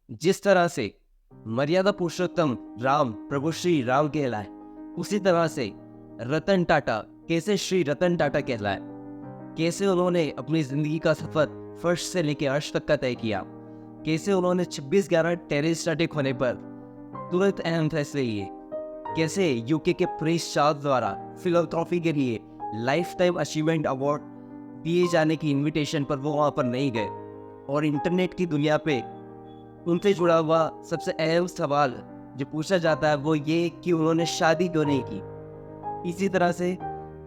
जिस तरह से मर्यादा पुरुषोत्तम राम प्रभु श्री राम कहलाए, उसी तरह से रतन टाटा कैसे श्री रतन टाटा कहलाए, कैसे उन्होंने अपनी जिंदगी का सफर फर्स्ट से लेकर अर्श तक का तय किया, कैसे उन्होंने 26/11 टेररिस्ट अटैक होने पर तुरंत अहम फैसले लिए, कैसे यूके के प्रिंस चार्ल्स द्वारा फिलोसॉफी के लिए लाइफ टाइम अचीवमेंट अवार्ड दिए जाने की इनविटेशन पर वो वहाँ पर नहीं गए, और इंटरनेट की दुनिया पे उनसे जुड़ा हुआ सबसे अहम सवाल जो पूछा जाता है वो ये कि उन्होंने शादी क्यों नहीं की। इसी तरह से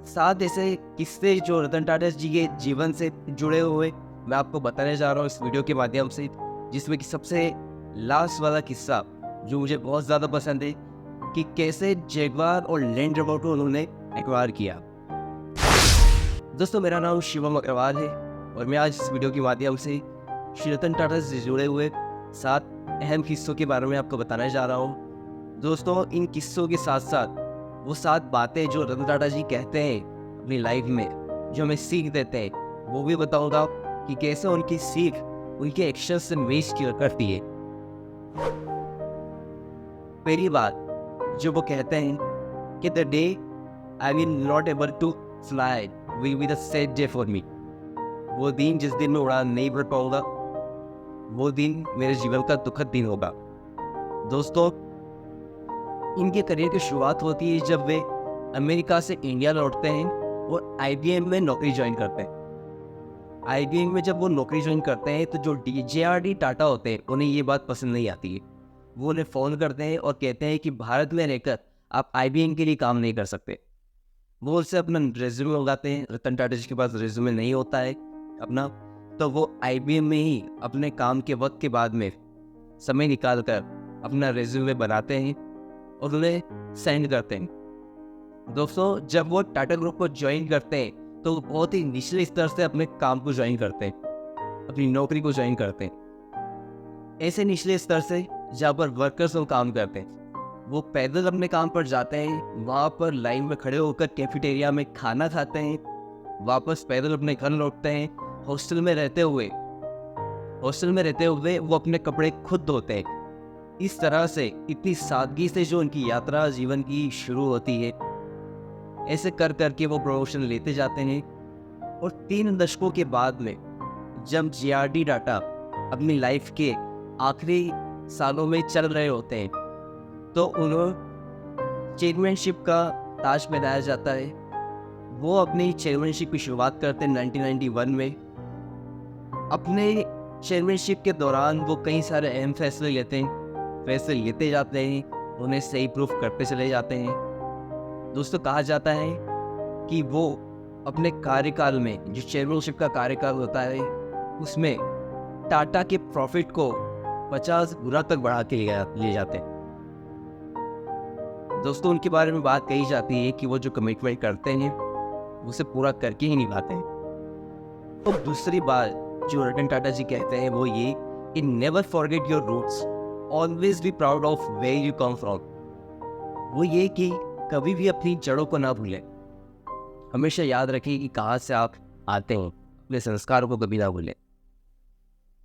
7 ऐसे किस्से जो रतन टाटा जी के जीवन से जुड़े हुए मैं आपको बताने जा रहा हूँ इस वीडियो के माध्यम से, जिसमें कि सबसे लास्ट वाला किस्सा जो मुझे बहुत ज़्यादा पसंद है कि कैसे जैगवार और लैंड रोवर को उन्होंने एक्वायर किया। दोस्तों, मेरा नाम शिवम अग्रवाल है और मैं आज इस वीडियो के माध्यम से श्री रतन टाटा से जुड़े हुए 7 अहम किस्सों के बारे में आपको बताने जा रहा हूँ। दोस्तों, इन किस्सों के साथ साथ वो 7 बातें जो रतन टाटा जी कहते हैं अपनी लाइफ में, जो हमें सीख देते हैं, वो भी बताऊंगा कि कैसे उनकी सीख उनके एक्शन से मैच करती है। पहली बात जो वो कहते हैं कि the day I will not able to fly will be the sad day for me. वो दिन जिस दिन मैं उड़ान नहीं भर पाऊंगा, वो दिन मेरे जीवन का दुखद दिन होगा। दोस्तों, इनके करियर की शुरुआत होती है जब वे अमेरिका से इंडिया लौटते हैं और आईबीएम में नौकरी ज्वाइन करते हैं। आईबीएम में जब वो नौकरी ज्वाइन करते हैं तो जो जेआरडी टाटा होते हैं उन्हें ये बात पसंद नहीं आती है। वो उन्हें फ़ोन करते हैं और कहते हैं कि भारत में रहकर आप आईबीएम के लिए काम नहीं कर सकते। वो उससे अपना रेज्यूमे मंगाते हैं। रतन टाटा जी के पास रेज्यूमे नहीं होता है अपना, तो वो आईबीएम में ही अपने काम के वक्त के बाद में समय निकाल कर अपना रेज्यूमे बनाते हैं और उन्हें सेंड करते हैं। दोस्तों, जब वो टाटा ग्रुप को ज्वाइन करते हैं तो वो बहुत ही निचले स्तर से अपने काम को ज्वाइन करते हैं, अपनी नौकरी को ज्वाइन करते हैं। ऐसे निचले स्तर से जहाँ पर वर्कर्स लोग काम करते हैं, वो पैदल अपने काम पर जाते हैं, वहाँ पर लाइन में खड़े होकर कैफेटेरिया में खाना खाते हैं, वापस पैदल अपने घर लौटते हैं। हॉस्टल में रहते हुए वो अपने कपड़े खुद धोते हैं। इस तरह से इतनी सादगी से जो उनकी यात्रा जीवन की शुरू होती है, ऐसे कर करके वो प्रमोशन लेते जाते हैं। और 3 दशकों के बाद में जब जेआरडी टाटा अपनी लाइफ के आखिरी सालों में चल रहे होते हैं तो उन्हें चेयरमैनशिप का ताज पहनाया जाता है। वो अपनी चेयरमैनशिप की शुरुआत करते हैं 1991 में। अपने चेयरमैनशिप के दौरान वो कई सारे अहम फैसले लेते जाते हैं, उन्हें सही प्रूफ करते चले जाते हैं। दोस्तों, कहा जाता है कि वो अपने कार्यकाल में, जो चेयरमैनशिप का कार्यकाल होता है, उसमें टाटा के प्रॉफिट को 50 गुना तक बढ़ा के ले जाते हैं। दोस्तों, उनके बारे में बात कही जाती है कि वो जो कमिटमेंट करते हैं उसे पूरा करके ही निभाते हैं। और दूसरी बात जो रतन टाटा जी कहते हैं वो ये कि never forget your roots, always be proud of where you come from. वो ये कि कभी भी अपनी जड़ों को ना भूलें, हमेशा याद रखें कि कहाँ से आप आते हैं, अपने संस्कारों को कभी ना भूलें।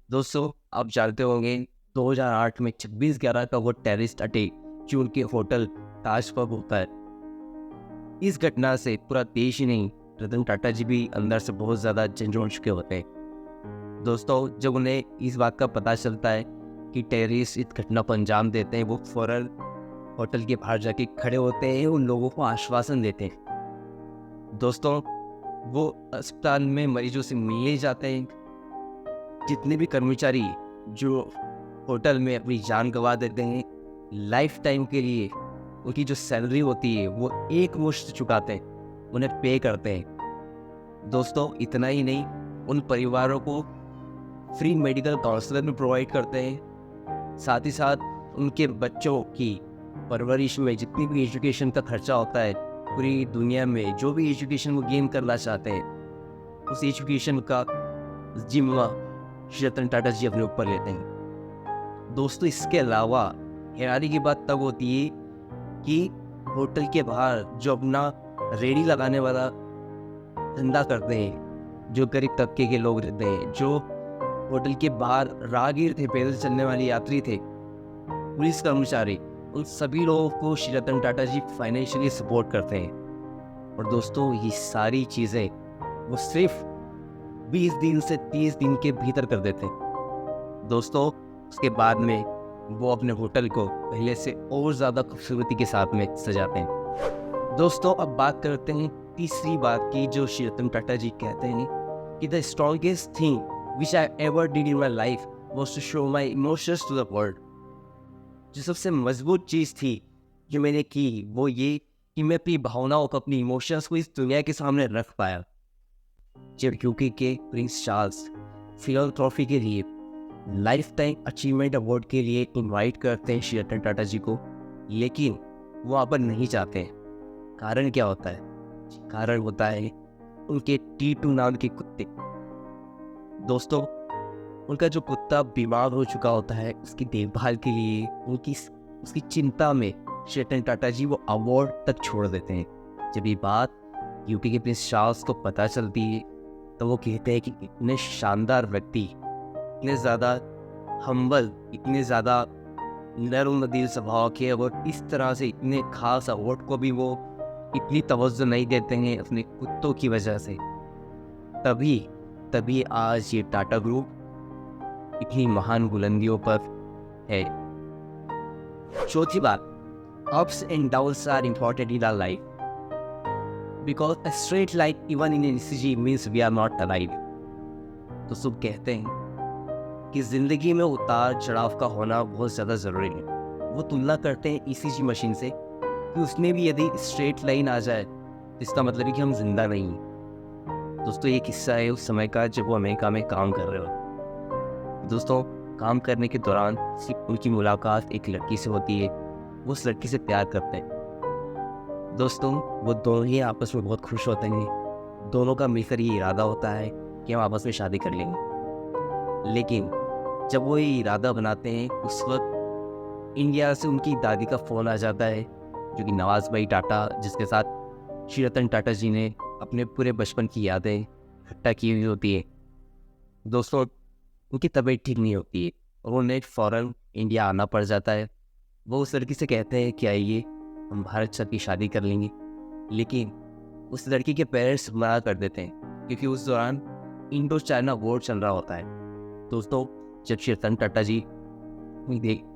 दोस्तों, आप जानते होंगे 2008 में 26/11 का वो टेररिस्ट अटैक जो उनके होटल ताज पर होता है, इस घटना से पूरा देश ही नहीं, रतन टाटा जी भी अंदर से बहुत ज़्यादा झंझोड़ चुके होते हैं। दोस्तों, जब उन्हें इस बात का पता चलता है कि टेररिस्ट इस घटना को अंजाम देते हैं, वो फौरन होटल के बाहर जाके खड़े होते हैं, उन लोगों को आश्वासन देते हैं। दोस्तों, वो अस्पताल में मरीजों से मिलने जाते हैं। जितने भी कर्मचारी जो होटल में अपनी जान गंवा देते हैं, लाइफ टाइम के लिए उनकी जो सैलरी होती है वो एक मुश्त चुकाते हैं, उन्हें पे करते हैं। दोस्तों, इतना ही नहीं, उन परिवारों को फ्री मेडिकल काउंसलर भी प्रोवाइड करते हैं। साथ ही साथ उनके बच्चों की परवरिश में जितनी भी एजुकेशन का खर्चा होता है, पूरी दुनिया में जो भी एजुकेशन वो गेन करना चाहते हैं, उस एजुकेशन का जिम्मा श्री रतन टाटा जी अपने ऊपर लेते हैं। दोस्तों, इसके अलावा हैरानी की बात तब होती है कि होटल के बाहर जो अपना रेडी लगाने वाला धंधा करते हैं, जो गरीब तबके के लोग रहते हैं, जो होटल के बाहर राहगीर थे, पैदल चलने वाले यात्री थे, पुलिस कर्मचारी, उन सभी लोगों को श्री रतन टाटा जी फाइनेंशियली सपोर्ट करते हैं। और दोस्तों ये सारी चीज़ें वो सिर्फ 20 दिन से 30 दिन के भीतर कर देते हैं। दोस्तों उसके बाद में वो अपने होटल को पहले से और ज़्यादा खूबसूरती के साथ में सजाते हैं। दोस्तों अब बात करते हैं तीसरी बात की, जो श्री रतन टाटा जी कहते हैं कि the strongest thing which I ever did in my life was to show my emotions to the world. जो सबसे मजबूत चीज़ थी जो मैंने की वो ये कि मैं अपनी भावनाओं को, अपनी इमोशंस को इस दुनिया के सामने रख पाया। जब यूके के प्रिंस चार्ल्स फिलॉन्थ्रॉपी के लिए लाइफ टाइम अचीवमेंट अवार्ड के लिए इनवाइट करते हैं श्री रतन टाटा जी को, लेकिन वो वहाँ पर नहीं जाते हैं। कारण क्या होता है? कारण होता है उनके टीटू नाम के कुत्ते। दोस्तों उनका जो कुत्ता बीमार हो चुका होता है, उसकी देखभाल के लिए उसकी चिंता में श्री रतन टाटा जी वो अवार्ड तक छोड़ देते हैं। जब ये बात यूके के प्रिंस चार्ल्स को पता चलती है तो वो कहते हैं कि इतने शानदार व्यक्ति, इतने ज़्यादा हम्बल, इतने ज़्यादा नरम दिल स्वभाव के, और इस तरह से इतने खास अवार्ड को भी वो इतनी तवज्जो नहीं देते हैं अपने कुत्तों की वजह से। तभी आज ये टाटा ग्रुप इतनी महान बुलंदियों पर है। चौथी बात, ups and downs are important in our life because a straight line even in an ECG means we are not alive। तो सब कहते हैं कि जिंदगी में उतार चढ़ाव का होना बहुत ज़्यादा ज़रूरी है। वो तुलना करते हैं ECG मशीन से कि उसमें भी यदि स्ट्रेट लाइन आ जाए तो इसका मतलब है कि हम जिंदा नहीं हैं। दोस्तों ये किस्सा है उस समय का जब वो अमेरिका में काम कर रहे हो। दोस्तों काम करने के दौरान उनकी मुलाकात एक लड़की से होती है, वो उस लड़की से प्यार करते हैं। दोस्तों वो दोनों ही आपस में बहुत खुश होते हैं, दोनों का मिलकर ये इरादा होता है कि हम आपस में शादी कर लेंगे। लेकिन जब वो ये इरादा बनाते हैं उस वक्त इंडिया से उनकी दादी का फ़ोन आ जाता है, जो कि नवाज भाई टाटा, जिसके साथ श्री रतन टाटा जी ने अपने पूरे बचपन की यादें इकट्ठा की हुई होती है। दोस्तों उनकी तबीयत ठीक नहीं होती है और उन्हें फ़ौरन इंडिया आना पड़ जाता है। वो उस लड़की से कहते हैं कि आइए हम भारत सर की शादी कर लेंगे, लेकिन उस लड़की के पेरेंट्स मना कर देते हैं क्योंकि उस दौरान इंडो चाइना वॉर चल रहा होता है। दोस्तों जब श्री रतन टाटा जी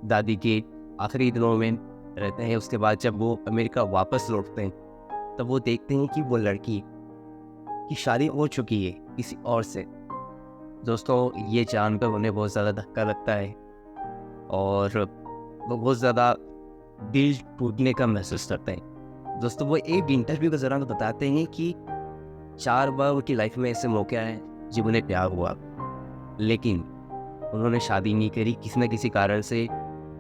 दादी के आखिरी दिनों में रहते हैं, उसके बाद जब वो अमेरिका वापस लौटते हैं तब वो देखते हैं कि वो लड़की की शादी हो चुकी है किसी और से। दोस्तों ये जानकर उन्हें बहुत ज़्यादा धक्का लगता है और वो बहुत ज़्यादा दिल टूटने का महसूस करते हैं। दोस्तों वो एक इंटरव्यू के दौरान बताते हैं कि 4 बार उनकी लाइफ में ऐसे मौके आए जब उन्हें प्यार हुआ, लेकिन उन्होंने शादी नहीं करी। किसी न किसी कारण से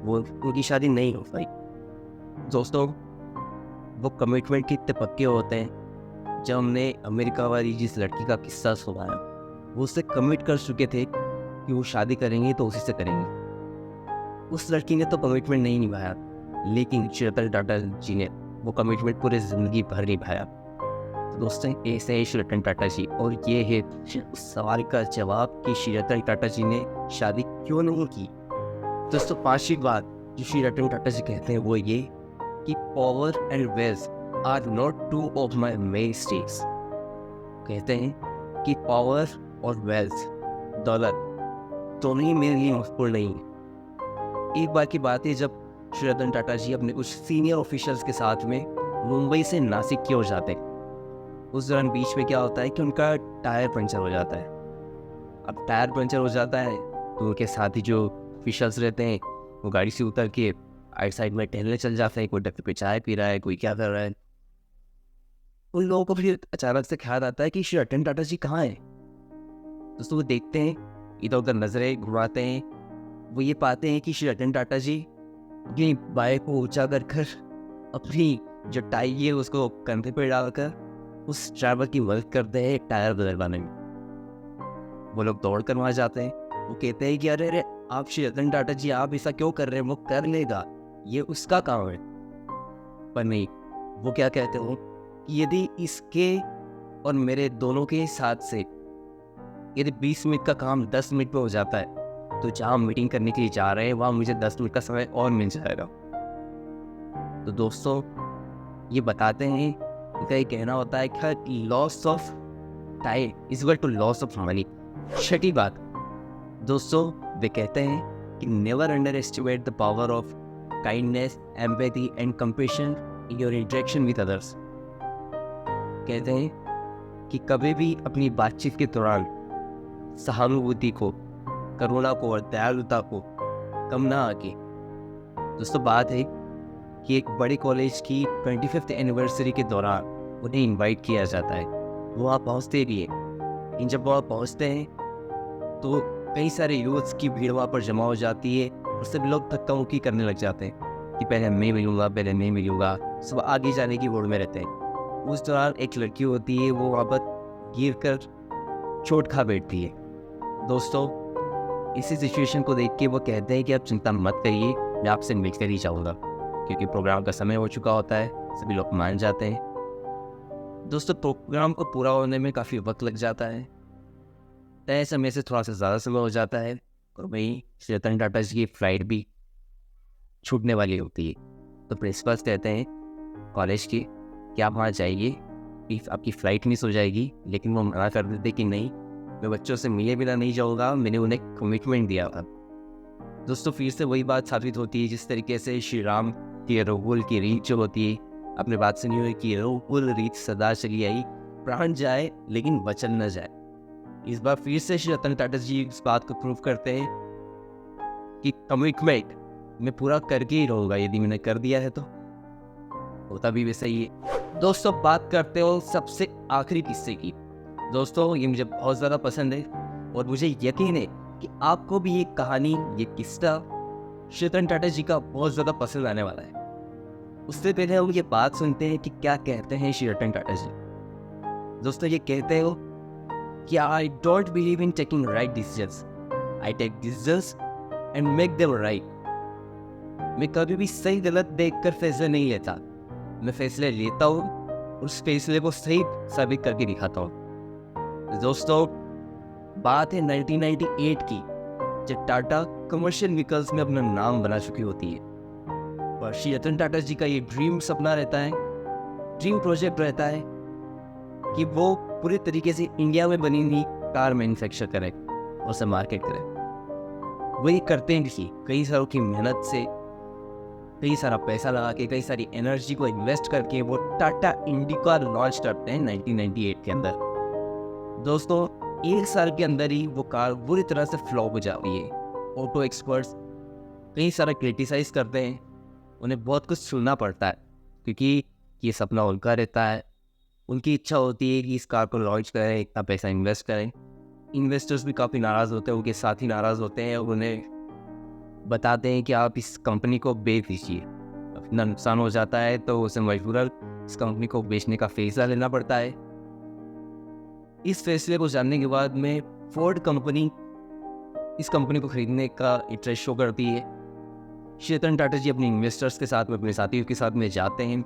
वो उनकी शादी नहीं हो पाई। दोस्तों वो कमिटमेंट के इतने पक्के होते हैं, जब हमने अमेरिका वाली जिस लड़की का किस्सा सुनाया वो उससे कमिट कर चुके थे कि वो शादी करेंगे तो उसी से करेंगे। उस लड़की ने तो कमिटमेंट नहीं निभाया, लेकिन श्री रतन टाटा जी ने वो कमिटमेंट पूरे ज़िंदगी भर निभाया। तो दोस्तों ऐसे है श्री रतन टाटा जी, और ये है उस सवाल का जवाब कि श्री रतन टाटा जी ने शादी क्यों नहीं की। दोस्तों 5वीं बात जो श्री रतन टाटा जी कहते हैं वो ये कि power and wealth are not two of my main stakes. कहते हैं कि पावर और वेल्थ, दौलत, दोनों ही मेरे लिए महत्वपूर्ण नहीं है। एक बार की बात है जब श्री रतन टाटा जी अपने कुछ सीनियर ऑफिशियल्स के साथ में मुंबई से नासिक की ओर जाते हैं। उस दौरान बीच में क्या होता है कि उनका टायर पंचर हो जाता है। अब टायर पंचर हो जाता है तो उनके साथ ही जो ऑफिशियल्स रहते हैं वो गाड़ी से उतर के आइट साइड में टहलने चल जाते हैं। कोई डक्के पे चाय पी रहा है, कोई क्या कर रहा है। उन लोगों को फिर अचानक से ख्याल आता है कि श्री रतन टाटा जी कहाँ हैं। दोस्तों वो देखते हैं, इधर उधर नजरें घुमाते हैं, वो ये पाते हैं कि श्री रतन टाटा जी अपनी बाइक को ऊंचा कर अपनी जो टाई है उसको कंधे पे डालकर उस ड्राइवर की मदद करते हैं टायर बदलवाने में। वो लोग दौड़ कर वहाँ जाते हैं। वो कहते हैं कि अरे आप श्री रतन टाटा जी आप ऐसा क्यों कर रहे हैं, वो कर लेगा, ये उसका काम है। पर नहीं, वो क्या कहते हो कि यदि इसके और मेरे दोनों के साथ से यदि 20 मिनट का काम 10 मिनट में हो जाता है तो जहाँ मीटिंग करने के लिए जा रहे हैं वहाँ मुझे 10 मिनट का समय और मिल जाएगा। तो दोस्तों ये बताते हैं, इनका ये कहना होता है कि loss of time is equal to loss of money. छठी बात दोस्तों, वे कहते हैं कि never underestimate the power of kindness, empathy and compassion in your interaction with others. कहते हैं कि कभी भी अपनी बातचीत के दौरान सहानुभूति को, करुणा को और दयालुता को कम ना आके। दोस्तों बात है कि एक बड़े कॉलेज की 25th एनिवर्सरी के दौरान उन्हें इनवाइट किया जाता है, वो वहाँ पहुँचते भी हैं। लेकिन जब वहाँ पहुँचते हैं तो कई सारे यूथ्स की भीड़ वहाँ पर जमा हो जाती है और सभी लोग धक्का मुक्की करने लग जाते हैं कि पहले मैं मिलूँगा, सब आगे जाने की होड़ में रहते हैं। उस दौरान एक लड़की होती है, वो वहाँ पर गिर कर चोट खा बैठती है। दोस्तों इसी सिचुएशन को देख के वो कहते हैं कि आप चिंता मत करिए, मैं आपसे मिलकर ही जाऊँगा, क्योंकि प्रोग्राम का समय हो चुका होता है। सभी लोग मान जाते हैं। दोस्तों प्रोग्राम को पूरा होने में काफ़ी वक्त लग जाता है, तय समय से थोड़ा सा ज़्यादा समय हो जाता है और वहीं श्री रतन टाटा जी की फ्लाइट भी छूटने वाली होती है। तो प्रिंसिपल्स कहते हैं कॉलेज के कि आप वहाँ जाइए, आपकी फ़्लाइट मिस हो जाएगी। लेकिन वो मना कर देते कि नहीं, मैं बच्चों से मिले बिना नहीं जाऊँगा, मैंने उन्हें कमिटमेंट दिया था। दोस्तों फिर से वही बात साबित होती है जिस तरीके से श्री राम की रघुकुल की रीत जो होती है, अपने बात सुनी हुई कि रघुकुल रीत सदा चली आई, प्राण जाए लेकिन वचन न जाए। इस बार फिर से श्री रतन टाटा जी इस बात को प्रूव करते हैं कि कमिटमेंट मैं पूरा करके ही रहूँगा, यदि मैंने कर दिया है तो होता भी वैसा ही है। दोस्तों बात करते हो सबसे आखिरी किस्से की। दोस्तों ये मुझे बहुत ज़्यादा पसंद है और मुझे यकीन है कि आपको भी ये कहानी, ये किस्सा श्री रतन टाटा जी का बहुत ज़्यादा पसंद आने वाला है। उससे पहले हम ये बात सुनते हैं कि क्या कहते हैं श्री रतन टाटा जी। दोस्तों ये कहते हो कि I don't believe in taking right decisions, I take decisions and make them right. मैं कभी भी सही गलत देखकर फैसले नहीं लेता, मैं फैसले लेता हूँ और उस फैसले को सही साबित करके दिखाता हूँ। दोस्तों बात है 1998 की, जब टाटा कमर्शियल व्हीकल्स में अपना नाम बना चुकी होती है और श्री रतन टाटा जी का ये ड्रीम सपना रहता है, ड्रीम प्रोजेक्ट रहता है कि वो पूरे तरीके से इंडिया में बनी हुई कार मैन्युफैक्चर करें और उसे मार्केट करें। वही करते हैं कि कई सालों की मेहनत से, कई सारा पैसा लगा के, कई सारी एनर्जी को इन्वेस्ट करके वो टाटा इंडिका लॉन्च करते हैं 1998 के अंदर। दोस्तों एक साल के अंदर ही वो कार बुरी तरह से फ्लॉप हो जाती है। ऑटो एक्सपर्ट्स कई सारा क्रिटिसाइज करते हैं, उन्हें बहुत कुछ सुनना पड़ता है क्योंकि ये सपना उनका रहता है। उनकी इच्छा होती है कि इस कार को लॉन्च करें, इतना पैसा इन्वेस्ट करें। इन्वेस्टर्स भी काफ़ी नाराज़ होते हैं, उनके साथ ही नाराज़ होते हैं और उन्हें बताते हैं कि आप इस कंपनी को बेच दीजिए। इतना नुकसान हो जाता है तो उसे मजबूरन इस कंपनी को बेचने का फैसला लेना पड़ता है। इस फैसले को जानने के बाद में फोर्ड कंपनी इस कंपनी को खरीदने का इंटरेस्ट शो करती है। श्री रतन टाटा जी अपने इन्वेस्टर्स के साथ में, अपने साथियों के साथ में जाते हैं,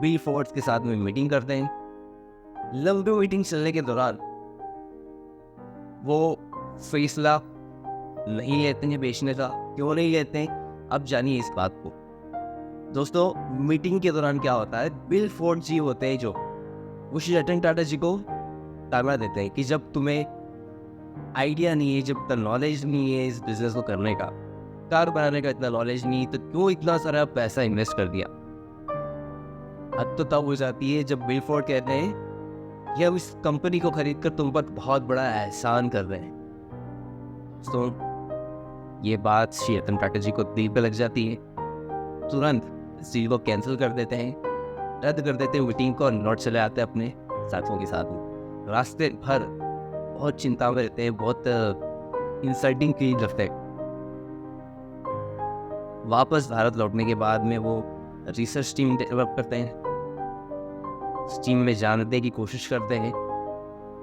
बिल फोर्ड्स के साथ में मीटिंग करते हैं। लंबी मीटिंग चलने के दौरान वो फैसला नहीं लेते हैं बेचने का। क्यों नहीं लेते हैं, अब जानिए इस बात को। दोस्तों मीटिंग के दौरान क्या होता है, बिल फोर्ड जी होते हैं जो, वो श्री रतन टाटा जी को ताना देते हैं कि जब तुम्हें आइडिया नहीं है, जब तक नॉलेज नहीं है इस बिजनेस को करने का, कार बनाने का इतना नॉलेज नहीं, तो क्यों इतना सारा पैसा इन्वेस्ट कर दिया। हद तो तब हो जाती है जब बिल फोर्ड कहते हैं कि हम इस कंपनी को खरीद कर तुम पर बहुत बड़ा एहसान कर रहे हैं। तो ये बात श्री रतन टाटा जी को दिल पे लग जाती है। तुरंत इस डील को कैंसिल कर देते हैं, रद्द कर देते हैं मीटिंग को और लौट चले आते हैं अपने साथियों के साथ में। रास्ते भर बहुत चिंता में रहते हैं, बहुत इंसल्टिंग फील करते हैं। वापस भारत लौटने के बाद में वो रिसर्च टीम डेवलप करते हैं, उस टीम में जानने की कोशिश करते हैं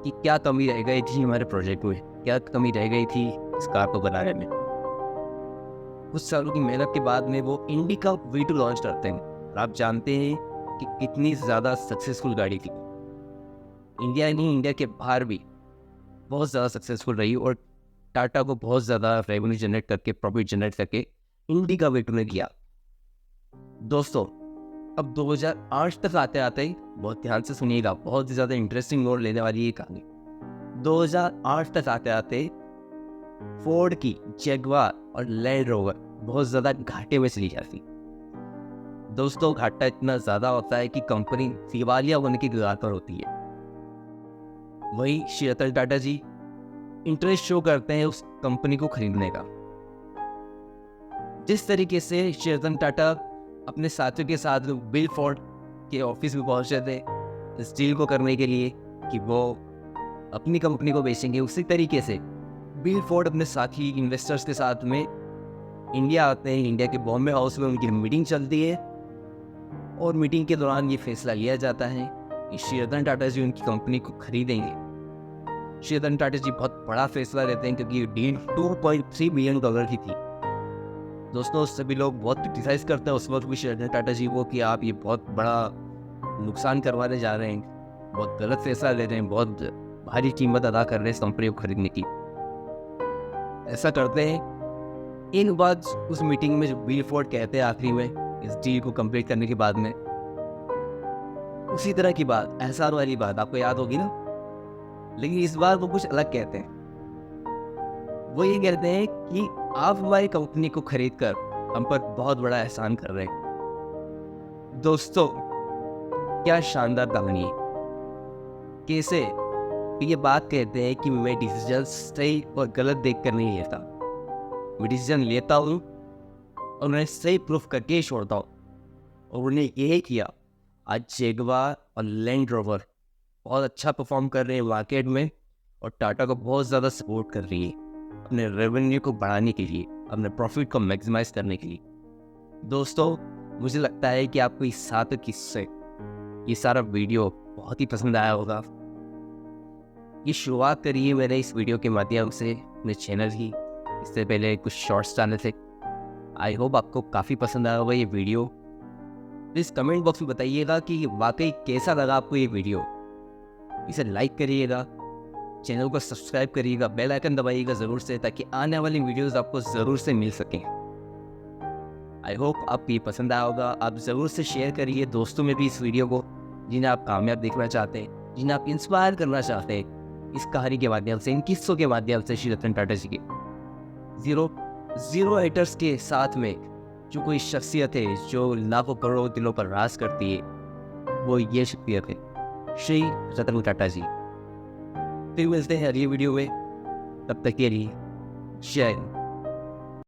कि क्या कमी रह गई थी हमारे प्रोजेक्ट में, क्या कमी रह गई थी इस कार को बनाने में। कुछ सालों की मेहनत के बाद में वो इंडिका V2 लॉन्च करते हैं और आप जानते हैं कि कितनी ज़्यादा सक्सेसफुल गाड़ी थी। इंडिया नहीं, इंडिया के बाहर भी बहुत ज़्यादा सक्सेसफुल रही और टाटा को बहुत ज़्यादा रेवेन्यू जनरेट करके, प्रॉफिट जनरेट करके इंडिया वेट ने दिया। दोस्तों, अब 2008 तक आते आते ही बहुत ध्यान से सुनिएगा, बहुत ही ज़्यादा इंटरेस्टिंग मोड़ लेने वाली ये कहानी। 2008 तक आते आते फोर्ड की जगुआर और लैंड रोवर बहुत ज़्यादा घाटे में चली जाती। दोस्तों, घाटा इतना ज़्यादा होता है कि कंपनी दिवालिया होने की कगार पर होती है। वही श्री रतन टाटा जी इंटरेस्ट शो करते हैं उस कंपनी को खरीदने का। जिस तरीके से श्री रतन टाटा अपने साथियों के साथ बिल फोर्ड के ऑफिस में पहुंचे थे इस डील को करने के लिए कि वो अपनी कंपनी को बेचेंगे, उसी तरीके से बिल फोर्ड अपने साथी इन्वेस्टर्स के साथ में इंडिया आते हैं। इंडिया के बॉम्बे हाउस में उनकी मीटिंग चलती है और मीटिंग के दौरान ये फैसला लिया जाता है कि श्री रतन टाटा जी उनकी कंपनी को खरीदेंगे। श्री रतन टाटा जी बहुत बड़ा फैसला लेते हैं क्योंकि डील $2.3 बिलियन की थी। दोस्तों, सभी लोग बहुत क्रिटिसाइज करते हैं उस वक्त भी श्री रतन टाटा जी को कि आप ये बहुत बड़ा नुकसान करवाने जा रहे हैं, बहुत गलत फैसला ले रहे हैं, बहुत भारी कीमत अदा कर रहे हैं इस कंपनी को खरीदने की। ऐसा करते हैं। एक बात उस मीटिंग में जो बिल फोर्ड कहते हैं आखिरी में इस डील को कंप्लीट करने के बाद में, उसी तरह की बात, एहसान वाली बात आपको याद होगी ना, लेकिन इस बार वो कुछ अलग कहते हैं। वो ये कहते हैं कि आप हमारी कंपनी को खरीद कर हम पर बहुत बड़ा एहसान कर रहे हैं। दोस्तों, क्या शानदार कहानी है। कैसे ये बात कहते हैं कि मैं डिसीजन सही और गलत देख कर नहीं लेता, मैं डिसीजन लेता हूँ और उन्हें सही प्रूफ करके ही छोड़ता हूँ। और उन्हें यही किया। आज जगुआर और लैंड रोवर बहुत अच्छा परफॉर्म कर रहे हैं मार्केट में और टाटा को बहुत ज़्यादा सपोर्ट कर रही है अपने रेवेन्यू को बढ़ाने के लिए, अपने प्रॉफिट को मैक्सिमाइज करने के लिए। दोस्तों, मुझे लगता है कि आपको इस सारे किस्से, ये सारा वीडियो बहुत ही पसंद आया होगा। ये शुरुआत करी है मैंने इस वीडियो के माध्यम से अपने चैनल की। इससे पहले कुछ शॉर्ट्स डाले थे। आई होप आपको काफ़ी पसंद आया होगा ये वीडियो। प्लीज़ कमेंट बॉक्स में बताइएगा कि वाकई कैसा लगा आपको ये वीडियो। इसे लाइक करिएगा, चैनल को सब्सक्राइब करिएगा, बेल आइकन दबाइएगा ज़रूर से, ताकि आने वाली वीडियोस आपको ज़रूर से मिल सकें। आई होप आपको ये पसंद आया होगा। आप ज़रूर से शेयर करिए दोस्तों में भी इस वीडियो को, जिन्हें आप कामयाब देखना चाहते हैं, जिन्हें आप इंस्पायर करना चाहते हैं इस कहानी के माध्यम से, इन किस्सों के माध्यम से श्री रतन टाटा जी के। जीरो हेटर्स के साथ में जो कोई शख्सियत है जो लाखों करोड़ों दिलों पर राज करती है, वो ये शख्सियत है श्री रतन टाटा जी। फिर मिलते हैं अगली वीडियो में, तब तक के लिए जय हिंद।